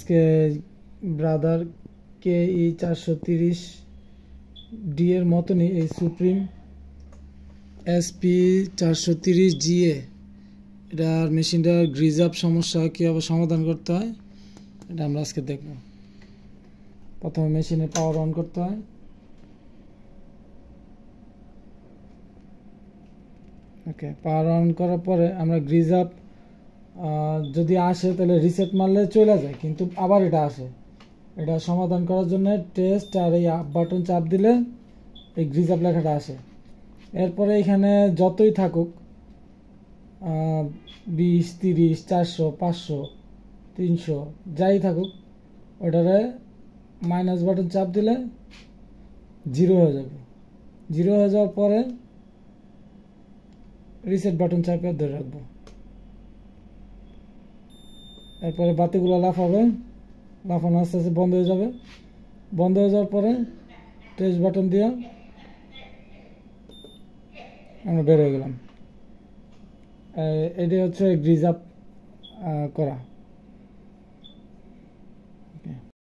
আজকে ব্রাদারকে এই 430D এর মতনই এই সুপ্রিম SP430GA এটার মেশিনটার গ্রিজ আপ সমস্যা কীভাবে সমাধান করতে হয় এটা আমরা আজকে দেখব। প্রথমে মেশিনে পাওয়ার অন করতে হয়। ওকে, পাওয়ার অন করার পরে আমরা গ্রিজ আপ যদি আসে তাহলে রিসেট মারলে চলে যায়, কিন্তু আবার এটা আসে। এটা সমাধান করার জন্য টেস্ট আর এই আপ বাটন চাপ দিলে এই গ্রিজ আপ লেখাটা আসে। এরপরে এখানে যতই থাকুক 20, 30, 400, 500, 300 যাই থাকুক, ওটারে মাইনাস বাটন চাপ দিলে 0 হয়ে যাবে। 0 হয়ে যাওয়ার পরে রিসেট বাটন চাপে ধরে রাখবো। এরপরে বাতিগুলো লাফাবে, লাফানো আস্তে আস্তে বন্ধ হয়ে যাবে। বন্ধ হয়ে যাওয়ার পরে টেস্ট বাটন দিয়ে আমরা বের হয়ে গেলাম। এটাই হচ্ছে গ্রিজ আপ করা।